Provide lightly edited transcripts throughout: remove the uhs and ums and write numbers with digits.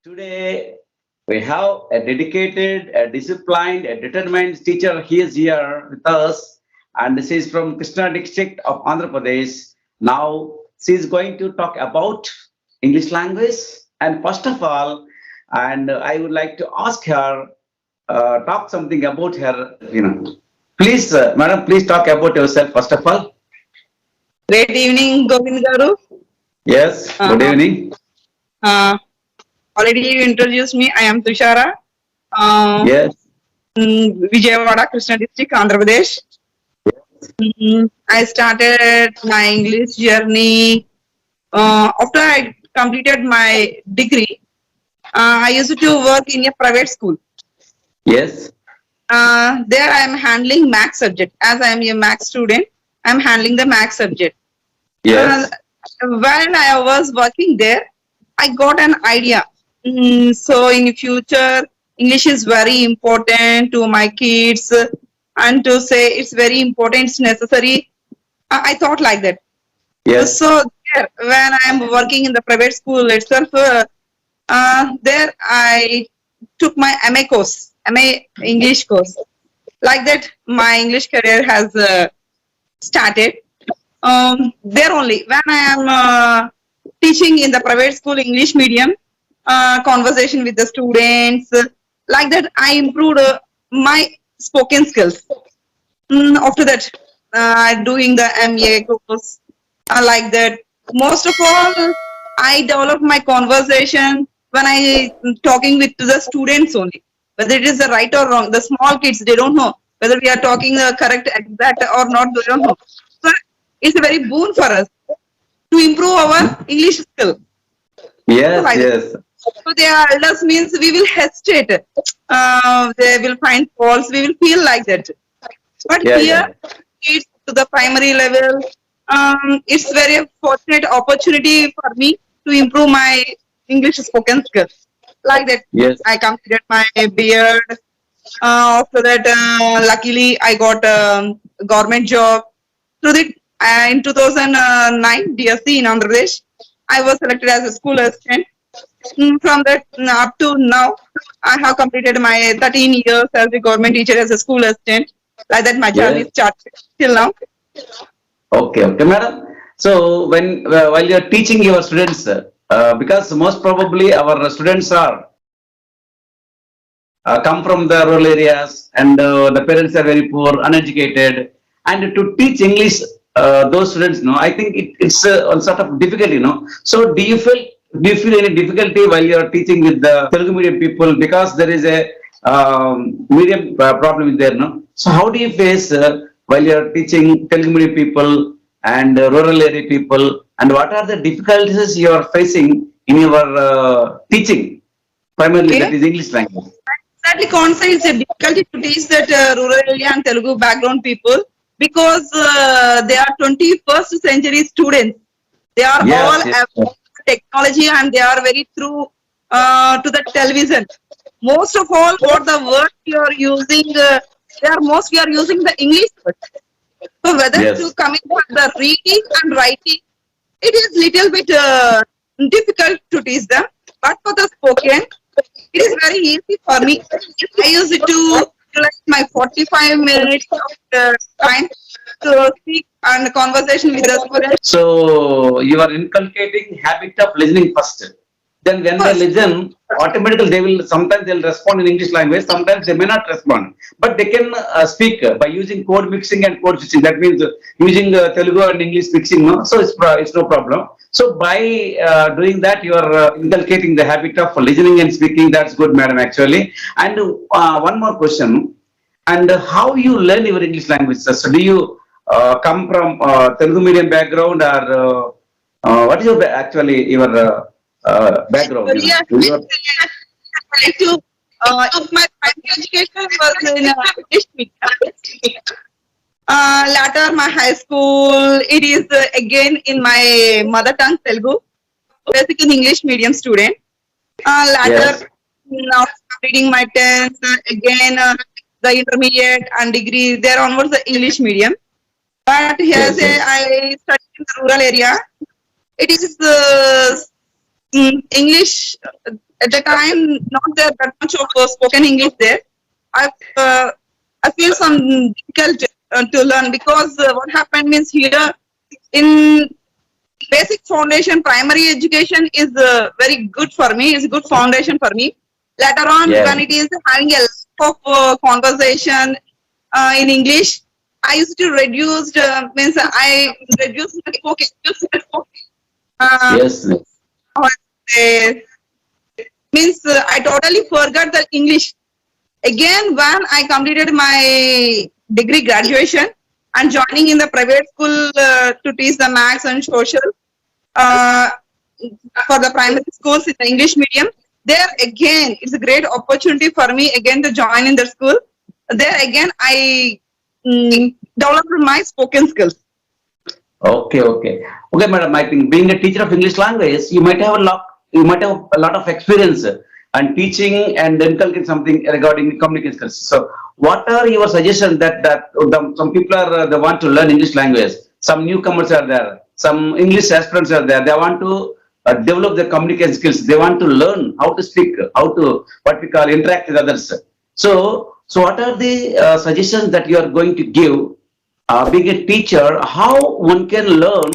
Today, we have a dedicated, a disciplined, a determined teacher. He is here with us, and this is from Krishna district of Andhra Pradesh. Now, she is going to talk about English language. And first of all, and I would like to ask her, talk something about her. Please, madam, please talk about yourself first of all. Great evening, Govind Garu. Yes. Good Uh, evening. uh, Already you introduced me. I am Thushara. Uh, Yes. Vijayawada, Krishna district, Andhra Pradesh. I started my English journey after I completed my degree. I used to work in a private school. Yes. There I am handling math subject. As I am a math student, I am handling the math subject. Uh, Yes. when I was working there, I got an idea. So in future, English is very important to my kids, and to say it's very important, it's necessary. I thought like that. Yes. So there, when I am working in the private school itself, there I took my MA course, MA English course. Like that, my English career has started. There only when I am teaching in the private school English medium, conversation with the students, like that I improved my spoken skills. After that, doing the MA course, like that. Most of all, I develop my conversation when I talking with the students only. Whether it is the right or wrong, the small kids they don't know whether we are talking correct exact or not. They don't know. So it's a very boon for us to improve our English skill. So Yes. like that. Yes. So they are elders means we will hesitate. They will find faults. We will feel like that. But Yeah. here, Yeah. it's to the primary level. It's very fortunate opportunity for me to improve my English spoken skills. Like that, Yes. I completed my beard. After that, luckily, I got a government job. Through that, in 2009 DSC in Andhra Pradesh, I was selected as a school assistant. From that up to now, I have completed my 13 years as a government teacher as a school assistant. Like that, my journey Yes. started till now. Okay. Okay, madam. So when while you're teaching your students, because most probably our students are come from the rural areas and the parents are very poor, uneducated, and to teach English those students, no, I think it's a sort of difficult, So do you feel any difficulty while you are teaching with the Telugu medium people because there is a medium problem there, no? So how do you face while you are teaching Telugu medium people and rural area people, and what are the difficulties you are facing in your teaching? Primarily, that Okay. is English language. Exactly, Consa is a difficulty to teach that rural area and Telugu background people because they are 21st century students. They are all Yes, yes, yes. technology and they are very through to the television. Most of all, what the words you are using, they are most we are using the English words. So whether to Yes. coming for the reading and writing, it is little bit difficult to teach them. But for the spoken, it is very easy for me. I use it to utilize my 45 minutes of time to speak and conversation with the students. So you are inculcating habit of listening first. Then when they First, listen, automatically they will sometimes they'll respond in English language, sometimes they may not respond. But they can speak by using code mixing and code switching. That means using Telugu and English mixing. No, so it's no problem. So by doing that, you are inculcating the habit of listening and speaking. That's good, madam. Actually, and one more question. And how you learn your English language? So do you come from Telugu medium background, or what is your actually your background? earlier, Your, I to if my primary education was in English medium. Later, my high school, it is again in my mother tongue Telugu, basic in English medium student. Later, yes, now reading my 10th, again the intermediate and degree, there onwards the English medium. But here yes, say yes, I study in the rural area. It is English At the time, not there that much of spoken English there. I uh, I feel some difficult to learn because what happened means here in basic foundation, primary education is very good for me. It's a good foundation for me. Later on, Yeah. when it is having a lot of conversation in English, I used to reduce means I reduced my spoken. Yes. Or, uh, means I totally forgot the English. Again, when I completed my degree graduation and joining in the private school to teach the maths and social uh, for the primary schools in the English medium, there again, it's a great opportunity for me again to join in the school. There again, I developed my spoken skills. Okay, madam. I think being a teacher of English language, you might have a lot of experience and teaching and inculcating something regarding communication skills. So, what are your suggestions that some people are they want to learn English language? Some newcomers are there. Some English aspirants are there. They want to develop their communication skills. They want to learn how to speak, how to what we call interact with others. So what are the suggestions that you are going to give? Being a teacher, how one can learn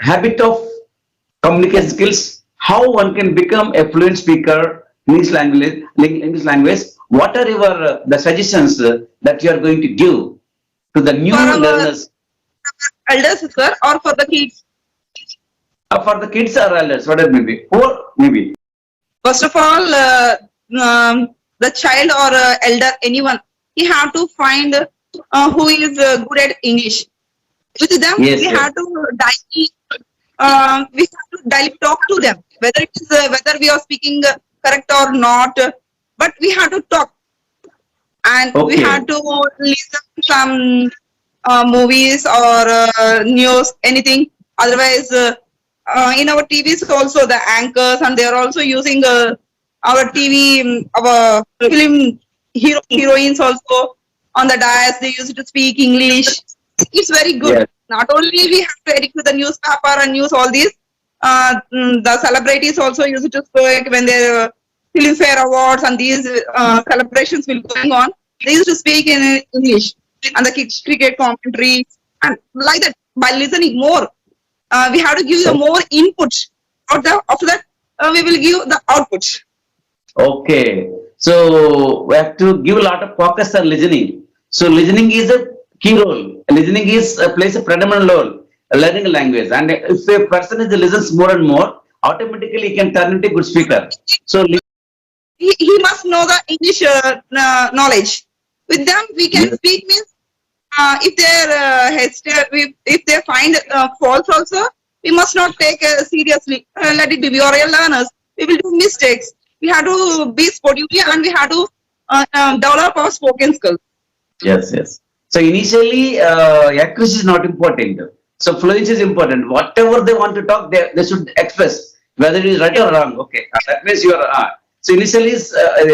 habit of communication skills, how one can become a fluent speaker English language. What are your the suggestions that you are going to give to the new For our learners? elders, sir, or for the kids? For the kids or elders, whatever maybe, or maybe. First of all, the child or elder, anyone, he have to find who is good at English. With them, Yes, we yes. have to daily talk to them, whether it is whether we are speaking correct or not. But we have to talk, and we Okay. have to listen some movies or news, anything. Otherwise, in our TVs also the anchors, and they are also using our TV, our film heroines also on the dais. They used to speak English. It's very good. Yes. Not only we have to edit to the newspaper and news all these. The celebrities also used to speak when their Filmfare Awards and these celebrations will going on. They used to speak in English and the cricket commentary and like that. By listening more, we have to give the more input. After that, we will give the output. Okay. So we have to give a lot of focus on listening. So listening is a key role. Listening is plays a predominant role. Learning a language, and if a person is listens more and more, automatically he can turn into a good speaker. So He must know the English knowledge. With them, we can yes, speak means if if they find faults also, we must not take seriously. Let it be. We are real learners. We will do mistakes. We have to be sportive and we have to develop our spoken skills. yes. So initially, accuracy is not important. So fluency is important. Whatever they want to talk, they should express, whether it is right or wrong. Okay, that means you are. So initially,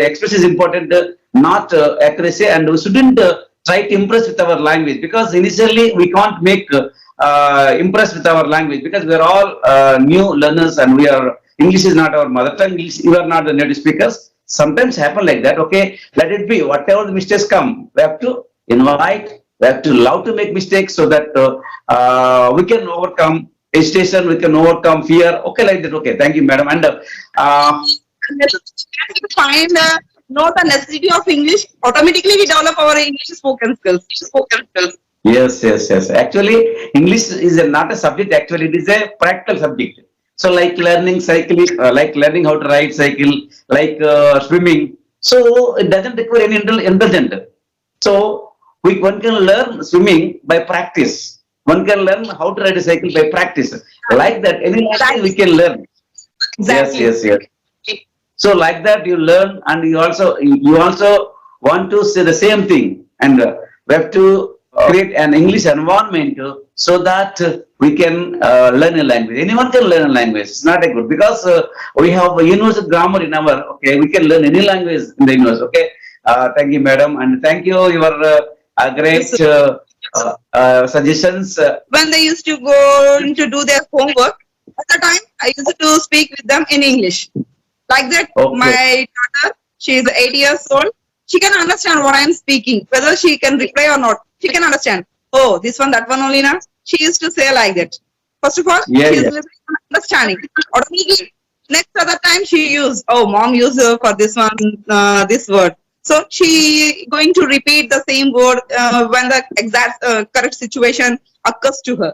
express is important, not accuracy, and we shouldn't try to impress with our language because initially we can't make impress with our language because we are all new learners and we are English is not our mother tongue. English, you are not the native speakers. Sometimes happen like that. Okay, let it be. Whatever the mistakes come, we have to invite. We have to love to make mistakes so that we can overcome hesitation. We can overcome fear. Okay, like that. Okay, thank you, madam. And Find know the necessity of English. Automatically, we develop our English spoken skills. yes. Actually, English is not a subject. Actually, it is a practical subject. So, like learning cycling, like learning how to ride cycle, like swimming. So, it doesn't require any indulgence. So, one can learn swimming by practice. One can learn how to ride a cycle by practice. Like that, any language we can learn. Exactly. Yes. So like that you learn, and you also want to say the same thing, and we have to create an English environment so that we can learn a language. Anyone can learn a language. It's not a good because we have a universal grammar in our. Okay, we can learn any language in the universe. Okay, thank you, madam, and thank you your great suggestions. When they used to go to do their homework, At the time, I used to speak with them in English. Like that, Okay. my daughter, she is 8 years old. She can understand what I am speaking, whether she can reply or not. She can understand. Oh, this one, that one only now. She used to say like that. First of all, Yeah, she is yeah. listening and understanding. Automatically, next other time she use, oh, mom used for this one, this word. So she going to repeat the same word when the exact correct situation occurs to her.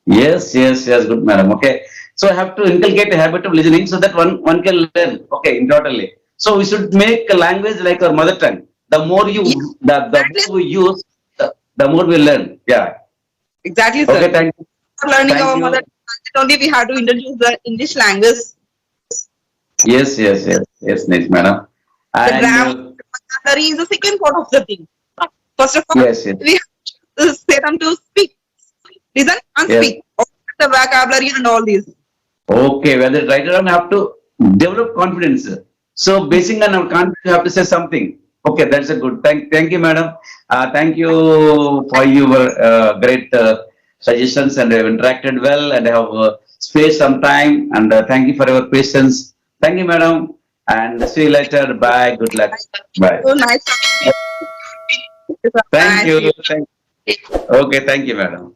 Yes, yes, yes, good madam. Okay. So I have to inculcate a habit of listening so that one can learn. Okay, indirectly. So we should make a language like our mother tongue. The more you Yes, the exactly, more we use, the more we learn. Yeah. exactly, Okay, sir. thank you. For learning Thank our mother you. tongue, only we have to introduce the English language, Yes, yes, yes, yes, nice madam. the And grammar, the vocabulary is the second part of the thing. First of all, yes, yes, we have to say them to speak, listen and yes. speak. The vocabulary and all these. Okay, whether right or wrong, have to develop confidence. So, basing on our confidence, you have to say something. Okay, that's a good. Thank you, madam. Thank you for your great suggestions, and have interacted well, and have spaced some time. And thank you for your patience. Thank you, madam. And see you later. Bye. Good luck. Bye. So nice talking to you. Thank Nice. you. Okay. Thank you, madam.